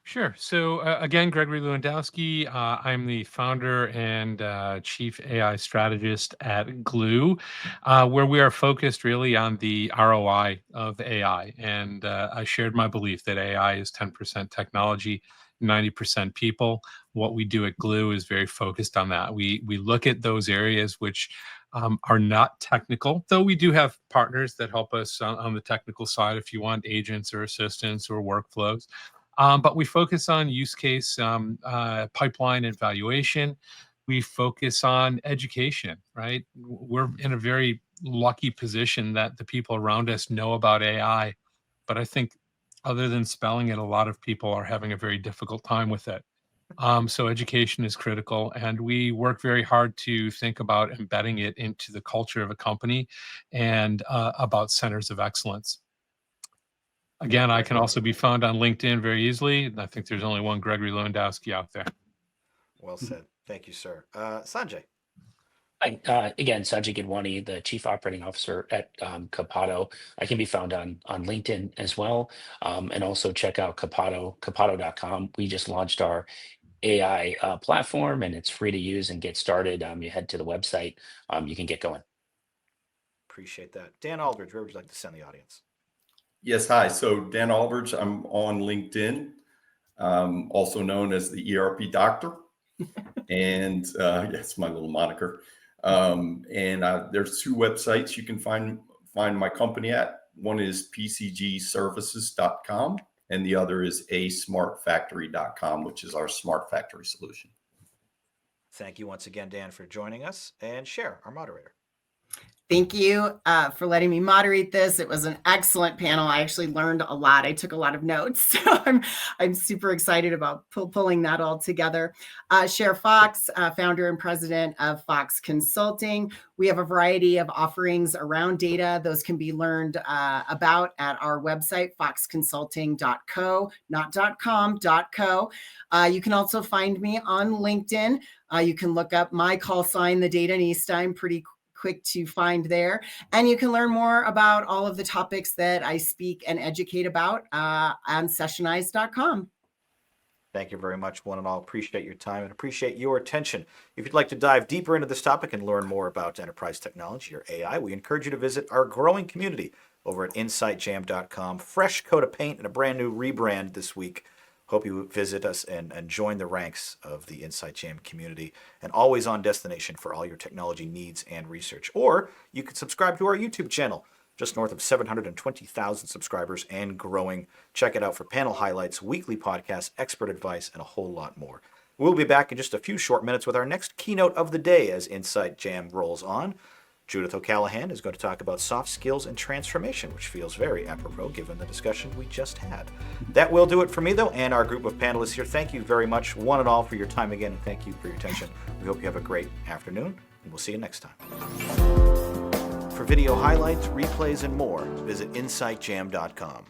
Sure. So again, Gregory Lewandowski. I'm the founder and chief AI strategist at Glue, where we are focused really on the ROI of AI. And I shared my belief that AI is 10% technology, 90% people. What we do at Glue is very focused on that. We look at those areas which are not technical, though we do have partners that help us on the technical side if you want agents or assistants or workflows. But we focus on use case pipeline and valuation. We focus on education, right? We're in a very lucky position that the people around us know about AI, but I think other than spelling it, a lot of people are having a very difficult time with it. So education is critical, and we work very hard to think about embedding it into the culture of a company and about centers of excellence. Again, I can also be found on LinkedIn very easily. I think there's only one Gregory Lewandowski out there. Well said. Thank you, sir. Sanjay. Hi, again, Sanjay Gidwani, the Chief Operating Officer at Capato. I can be found on LinkedIn as well. And also check out capato.com. We just launched our AI platform, and it's free to use and get started. You head to the website, you can get going. Appreciate that. Dan Aldridge, where would you like to send the audience? Yes, hi. So Dan Aldridge, I'm on LinkedIn, also known as the ERP Doctor. And yes, my little moniker. There's two websites you can find my company at. One is pcgservices.com, and the other is asmartfactory.com, which is our smart factory solution. Thank you once again, Dan, for joining us. And Cher, our moderator. Thank you for letting me moderate this. It was an excellent panel. I actually learned a lot. I took a lot of notes, so I'm super excited about pulling that all together. Cher Fox, founder and president of Fox Consulting. We have a variety of offerings around data. Those can be learned about at our website, foxconsulting.co, not .com, .co. You can also find me on LinkedIn. You can look up my call sign, the Datanista. I'm pretty quick to find there. And you can learn more about all of the topics that I speak and educate about on sessionize.com. Thank you very much, one and all. Appreciate your time and appreciate your attention. If you'd like to dive deeper into this topic and learn more about enterprise technology or AI, we encourage you to visit our growing community over at insightjam.com. Fresh coat of paint and a brand new rebrand this week. Hope you visit us and join the ranks of the Insight Jam community, and always on destination for all your technology needs and research. Or you can subscribe to our YouTube channel, just north of 720,000 subscribers and growing. Check it out for panel highlights, weekly podcasts, expert advice, and a whole lot more. We'll be back in just a few short minutes with our next keynote of the day as Insight Jam rolls on. Judith O'Callahan is going to talk about soft skills and transformation, which feels very apropos given the discussion we just had. That will do it for me, though, and our group of panelists here. Thank you very much, one and all, for your time again, and thank you for your attention. We hope you have a great afternoon, and we'll see you next time. For video highlights, replays, and more, visit insightjam.com.